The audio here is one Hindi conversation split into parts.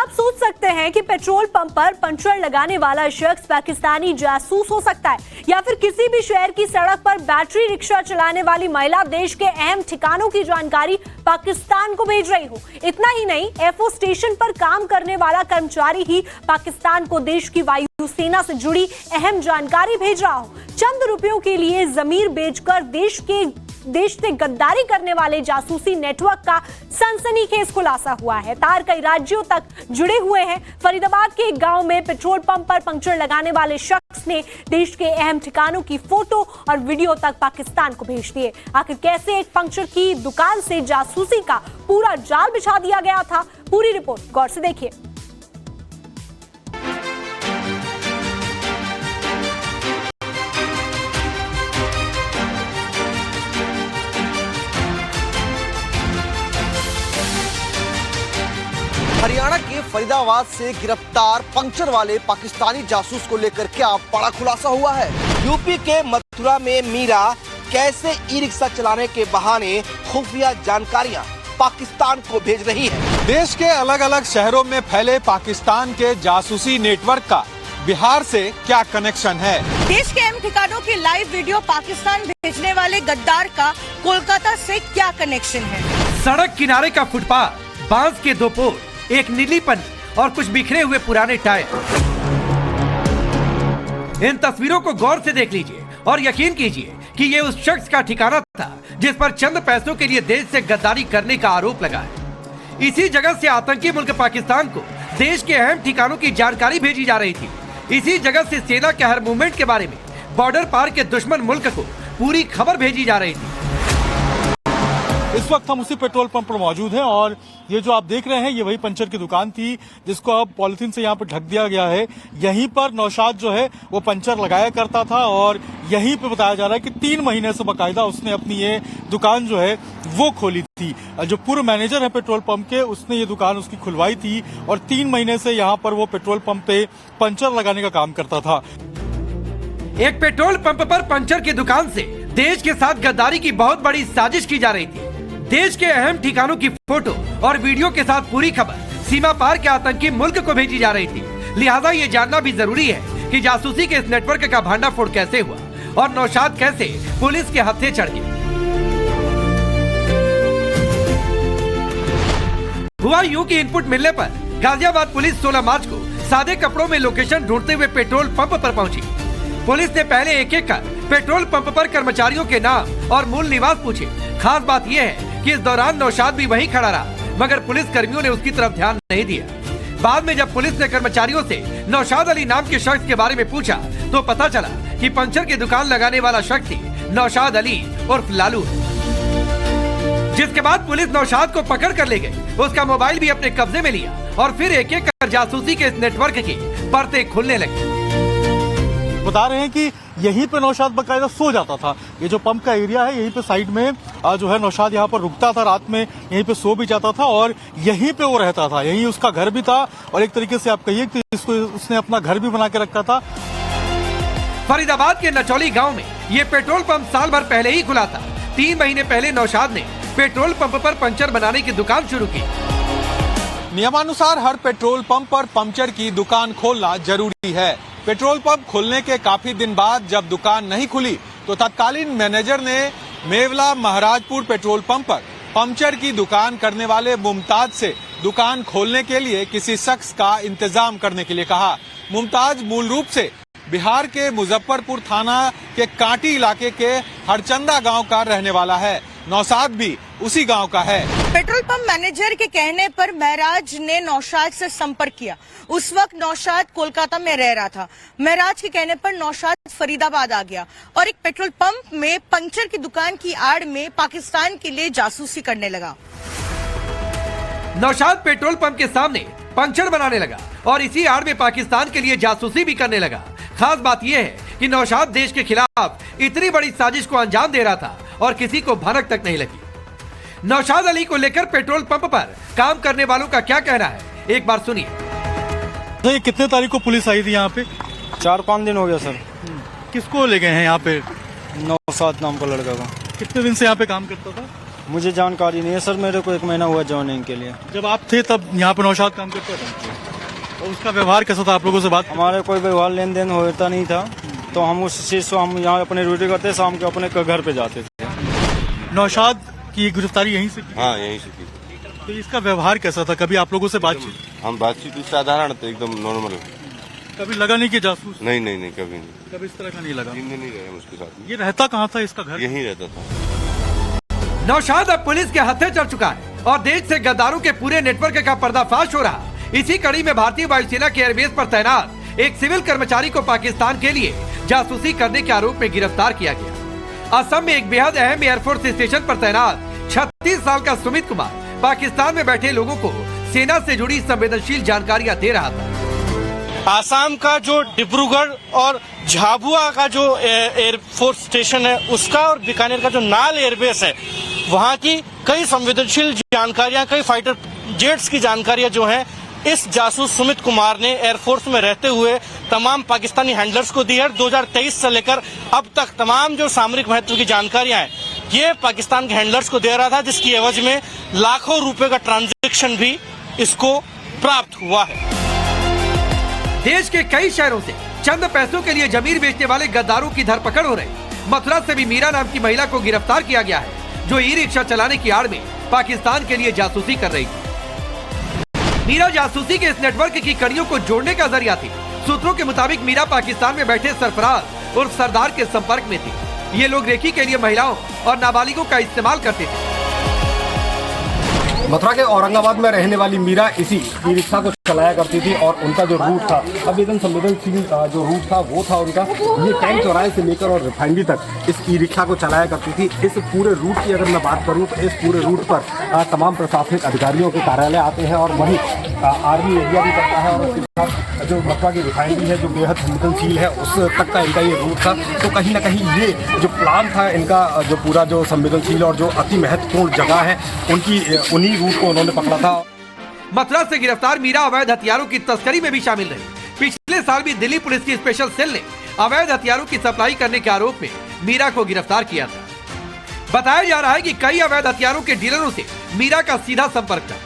क्या आप सोच सकते हैं कि पेट्रोल पंप पर पंचर लगाने वाला शख्स पाकिस्तानी जासूस हो सकता है, या फिर किसी भी शहर की सड़क पर बैटरी रिक्शा चलाने वाली महिला देश के अहम ठिकानों की जानकारी पाकिस्तान को भेज रही हो। इतना ही नहीं, एफओ स्टेशन पर काम करने वाला कर्मचारी ही पाकिस्तान को देश की वायुसेना से जुड़ी अहम जानकारी भेज रहा हो। चंद रुपयों के लिए जमीर बेचकर देश से गद्दारी करने वाले जासूसी नेटवर्क का सनसनीखेज खुलासा हुआ है। तार कई राज्यों तक जुड़े हुए हैं। फरीदाबाद के एक गांव में पेट्रोल पंप पर पंक्चर लगाने वाले शख्स ने देश के अहम ठिकानों की फोटो और वीडियो तक पाकिस्तान को भेज दिए। आखिर कैसे एक पंक्चर की दुकान से जासूसी का पूरा जाल बिछा दिया गया था, पूरी रिपोर्ट गौर से देखिए। हरियाणा के फरीदाबाद से गिरफ्तार पंक्चर वाले पाकिस्तानी जासूस को लेकर क्या बड़ा खुलासा हुआ है। यूपी के मथुरा में मीरा कैसे ई रिक्शा चलाने के बहाने खुफिया जानकारियां पाकिस्तान को भेज रही है। देश के अलग अलग शहरों में फैले पाकिस्तान के जासूसी नेटवर्क का बिहार से क्या कनेक्शन है। देश के अहम ठिकानों की लाइव वीडियो पाकिस्तान भेजने वाले गद्दार का कोलकाता से क्या कनेक्शन है। सड़क किनारे का फुटपाथ, बांस के 2 पोल, एक नीली पन्नी और कुछ बिखरे हुए पुराने टायर। इन तस्वीरों को गौर से देख लीजिए और यकीन कीजिए कि ये उस शख्स का ठिकाना था जिस पर चंद पैसों के लिए देश से गद्दारी करने का आरोप लगा है। इसी जगह से आतंकी मुल्क पाकिस्तान को देश के अहम ठिकानों की जानकारी भेजी जा रही थी। इसी जगह से सेना के हर मूवमेंट के बारे में बॉर्डर पार के दुश्मन मुल्क को पूरी खबर भेजी जा रही थी। इस वक्त हम उसी पेट्रोल पंप पर मौजूद हैं और ये जो आप देख रहे हैं ये वही पंचर की दुकान थी जिसको अब पॉलिथीन से यहाँ पर ढक दिया गया है। यहीं पर नौशाद जो है वो पंचर लगाया करता था और यहीं पे बताया जा रहा है कि 3 महीने से बाकायदा उसने अपनी ये दुकान जो है वो खोली थी। जो पूर्व मैनेजर है पेट्रोल पंप के, उसने ये दुकान उसकी खुलवाई थी और 3 महीने से यहाँ पर वो पेट्रोल पंप पे पंचर लगाने का काम करता था। एक पेट्रोल पंप पर पंचर की दुकान से देश के साथ गद्दारी की बहुत बड़ी साजिश की जा रही थी। देश के अहम ठिकानों की फोटो और वीडियो के साथ पूरी खबर सीमा पार के आतंकी मुल्क को भेजी जा रही थी। लिहाजा ये जानना भी जरूरी है कि जासूसी के इस नेटवर्क का भांडाफोड़ कैसे हुआ और नौशाद कैसे पुलिस के हत्थे चढ़ गए। हुआ यूं कि इनपुट मिलने पर गाजियाबाद पुलिस 16 मार्च को सादे कपड़ों में लोकेशन ढूंढते हुए पेट्रोल पंप पर पहुंची। पुलिस ने पहले एक एक कर पेट्रोल पंप पर कर्मचारियों के नाम और मूल निवास पूछे। खास बात यह है कि इस दौरान नौशाद भी वहीं खड़ा रहा, मगर पुलिस कर्मियों ने उसकी तरफ ध्यान नहीं दिया। बाद में जब पुलिस ने कर्मचारियों से नौशाद अली नाम के शख्स के बारे में पूछा तो पता चला कि पंचर की दुकान लगाने वाला शख्स ही नौशाद अली उर्फ लालू है। जिसके बाद पुलिस नौशाद को पकड़ कर ले गई, उसका मोबाइल भी अपने कब्जे में लिया और फिर एक एक कर जासूसी के इस नेटवर्क की परतें खुलने लगी। बता रहे हैं कि यहीं पे नौशाद बाकायदा सो जाता था। ये जो पंप का एरिया है यहीं पे साइड में जो है नौशाद यहाँ पर रुकता था, रात में यहीं पे सो भी जाता था और यहीं पे वो रहता था। यहीं उसका घर भी था और एक तरीके से आप कहिए कि इसको उसने अपना घर भी बना के रखा था। फरीदाबाद के नचौली गांव में ये पेट्रोल पंप साल भर पहले ही खुला था। 3 महीने पहले नौशाद ने पेट्रोल पंप पर पंचर बनाने की दुकान शुरू की। नियमानुसार हर पेट्रोल पंप पर पंचर की दुकान खोलना जरूरी है। पेट्रोल पंप खोलने के काफी दिन बाद जब दुकान नहीं खुली तो तत्कालीन मैनेजर ने मेवला महाराजपुर पेट्रोल पंप पर पंचर की दुकान करने वाले मुमताज से दुकान खोलने के लिए किसी शख्स का इंतजाम करने के लिए कहा। मुमताज मूल रूप से बिहार के मुजफ्फरपुर थाना के कांटी इलाके के हरचंदा गांव का रहने वाला है। नौशाद भी उसी गांव का है। पेट्रोल पंप मैनेजर के कहने पर महराज ने नौशाद से संपर्क किया। उस वक्त नौशाद कोलकाता में रह रहा था। महराज के कहने पर नौशाद फरीदाबाद आ गया और एक पेट्रोल पंप में पंचर की दुकान की आड़ में पाकिस्तान के लिए जासूसी करने लगा। नौशाद पेट्रोल पंप के सामने पंचर बनाने लगा और इसी आड़ में पाकिस्तान के लिए जासूसी भी करने लगा। खास बात यह है कि नौशाद देश के खिलाफ इतनी बड़ी साजिश को अंजाम दे रहा था और किसी को भनक तक नहीं लगी। नौशाद अली को लेकर पेट्रोल पंप पर काम करने वालों का क्या कहना है, एक बार सुनिए। तो ये कितने तारीख को पुलिस आई थी यहाँ पे? 4-5 दिन हो गया सर। किसको ले गए हैं यहाँ पे? नौशाद नाम का लड़का का। कितने दिन से यहाँ पे काम करता था? मुझे जानकारी नहीं है सर, मेरे को 1 महीना हुआ ज्वाइनिंग के लिए। जब आप थे तब यहाँ पे नौशाद काम करता था, और उसका व्यवहार कैसा था? आप लोगों से बात? हमारे कोई व्यवहार लेन देन होता नहीं था, तो हम उस चीज़ से हम यहाँ अपनी ड्यूटी करते, शाम को अपने घर पे जाते थे। नौशाद की गिरफ्तारी यहीं से की? हाँ, यहीं से की। तो इसका व्यवहार कैसा था? कभी आप लोगों से बातचीत? हम बातचीत साधारण थे, एकदम नॉर्मल। कभी लगा नहीं कि जासूस? नहीं, कभी नहीं। कभी इस तरह का नहीं लगा? 3 दिन ही रहे हम उसके साथ। ये रहता कहाँ था? इसका घर यहीं रहता था। नौशाद अब पुलिस के हत्थे चढ़ चुका है और देश से गद्दारों के पूरे नेटवर्क का पर्दाफाश हो रहा। इसी कड़ी में भारतीय वायुसेना के एयरबेस पर तैनात एक सिविल कर्मचारी को पाकिस्तान के लिए जासूसी करने के आरोप में गिरफ्तार किया गया। असम में एक बेहद अहम एयरफोर्स स्टेशन पर तैनात 36 साल का सुमित कुमार पाकिस्तान में बैठे लोगों को सेना से जुड़ी संवेदनशील जानकारियां दे रहा था। आसाम का जो डिब्रूगढ़ और झाबुआ का जो एयरफोर्स स्टेशन है उसका, और बीकानेर का जो नाल एयरबेस है, वहां की कई संवेदनशील जानकारियां, कई फाइटर जेट्स की जानकारियां जो हैं, इस जासूस सुमित कुमार ने एयरफोर्स में रहते हुए तमाम पाकिस्तानी हैंडलर्स को दी है। 2023 से लेकर अब तक तमाम जो सामरिक महत्व की जानकारियां हैं ये पाकिस्तान के हैंडलर्स को दे रहा था, जिसकी एवज में लाखों रुपए का ट्रांजैक्शन भी इसको प्राप्त हुआ है। देश के कई शहरों से चंद पैसों के लिए जमीन बेचने वाले गद्दारों की धरपकड़ हो रही। मथुरा से भी मीरा नाम की महिला को गिरफ्तार किया गया है, जो ई रिक्शा चलाने की आड़ में पाकिस्तान के लिए जासूसी कर रही थी। मीरा जासूसी के इस नेटवर्क की कड़ियों को जोड़ने का जरिया थी। सूत्रों के मुताबिक मीरा पाकिस्तान में बैठे सरफराज और सरदार के संपर्क में थी। ये लोग रेकी के लिए महिलाओं और नाबालिगों का इस्तेमाल करते थे। मथुरा के औरंगाबाद में रहने वाली मीरा इसी ई रिक्शा को चलाया करती थी, और उनका जो रूट था, संवेदन संवेदनशील जो रूट था वो था उनका, ये टैंक चौराहे से लेकर और रिफाइनरी तक इस ई रिक्शा को चलाया करती थी। इस पूरे रूट की अगर मैं बात करूं तो इस पूरे रूट पर तमाम प्रशासनिक अधिकारियों के कार्यालय आते हैं, और वहीं आर्मी एरिया भी करता है, और उसके साथ जो मथुरा की रिफाइनरी है जो बेहद संवेदनशील है उस तक का इनका ये रूट था। तो कहीं ना कहीं ये जो प्लान था इनका, जो पूरा जो संवेदनशील और जो अति महत्वपूर्ण जगह है उन्हीं रूट को उन्होंने पकड़ा था। मथुरा से गिरफ्तार मीरा अवैध हथियारों की तस्करी में भी शामिल रही। पिछले साल भी दिल्ली पुलिस की स्पेशल सेल ने अवैध हथियारों की सप्लाई करने के आरोप में मीरा को गिरफ्तार किया था। बताया जा रहा है कि कई अवैध हथियारों के डीलरों से मीरा का सीधा संपर्क था।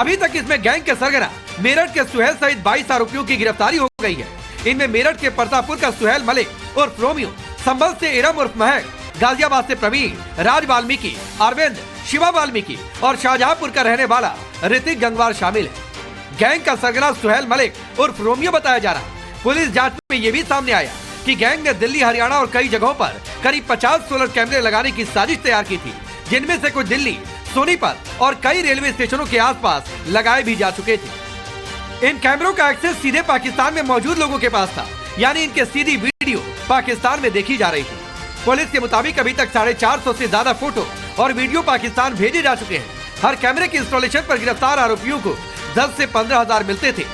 अभी तक इसमें गैंग के सरगना मेरठ के सुहेल सहित 22 आरोपियों की गिरफ्तारी हो गई है। इनमें मेरठ के प्रतापपुर का सुहेल मलिक उर्फ रोमियो, संभल से इरम उर्फ महक, गाजियाबाद से प्रवीण, राज वाल्मीकि, अरविंद, शिवा वाल्मीकि और शाहजहांपुर का रहने वाला ऋतिक गंगवार शामिल है। गैंग का सरगना सुहेल मलिक उर्फ रोमियो बताया जा रहा है। पुलिस जांच में ये भी सामने आया कि गैंग ने दिल्ली, हरियाणा और कई जगहों पर करीब 50 सोलर कैमरे लगाने की साजिश तैयार की थी, जिनमें से कुछ दिल्ली, सोनीपत और कई रेलवे स्टेशनों के आसपास लगाए भी जा चुके थे। इन कैमरों का एक्सेस सीधे पाकिस्तान में मौजूद लोगों के पास था, यानी इनके सीधी वीडियो पाकिस्तान में देखी जा रही थी। पुलिस के मुताबिक अभी तक 450 से ज्यादा फोटो और वीडियो पाकिस्तान भेजे जा चुके हैं। हर कैमरे की इंस्टॉलेशन पर गिरफ्तार आरोपियों को 10 से 15,000 मिलते थे।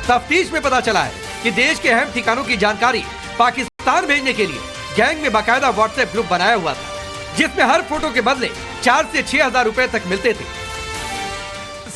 तफ्तीश में पता चला है कि देश के अहम ठिकानों की जानकारी पाकिस्तान भेजने के लिए गैंग में बाकायदा व्हाट्सएप ग्रुप बनाया हुआ था, जिसमें हर फोटो के बदले 4 से 6,000 रुपए तक मिलते थे।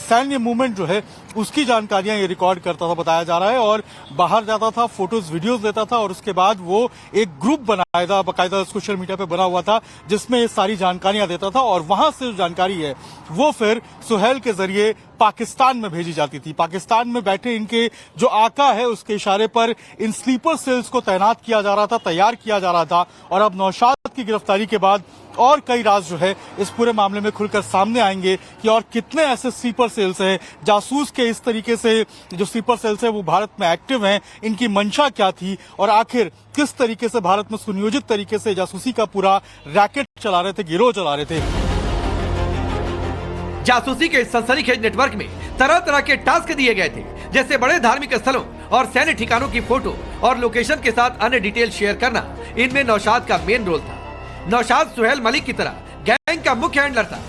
सैन्य मूवमेंट जो है उसकी जानकारियां ये रिकॉर्ड करता था, बताया जा रहा है, और बाहर जाता था, फोटोज वीडियोस देता था, और उसके बाद वो एक ग्रुप बनाया था, बाकायदा सोशल मीडिया पे बना हुआ था, जिसमें ये सारी जानकारियां देता था, और वहां से जो जानकारी है वो फिर सुहेल के जरिए पाकिस्तान में भेजी जाती थी। पाकिस्तान में बैठे इनके जो आका है उसके इशारे पर इन स्लीपर सेल्स को तैनात किया जा रहा था, तैयार किया जा रहा था, और अब नौशाद की गिरफ्तारी के बाद और कई राज जो है इस पूरे मामले में खुलकर सामने आएंगे कि और कितने ऐसे स्लीपर सेल्स हैं, जासूस के इस तरीके से जो स्लीपर सेल्स है वो भारत में एक्टिव हैं, इनकी मंशा क्या थी, और आखिर किस तरीके से भारत में सुनियोजित तरीके से जासूसी का पूरा रैकेट चला रहे थे, गिरोह चला रहे थे। जासूसी के इस सनसनीखेज नेटवर्क में तरह तरह के टास्क दिए गए थे, जैसे बड़े धार्मिक स्थलों और सैन्य ठिकानों की फोटो और लोकेशन के साथ अन्य डिटेल शेयर करना। इनमें नौशाद का मेन रोल था। नौशाद सुहेल मलिक की तरह गैंग का मुख्य हैंडलर था,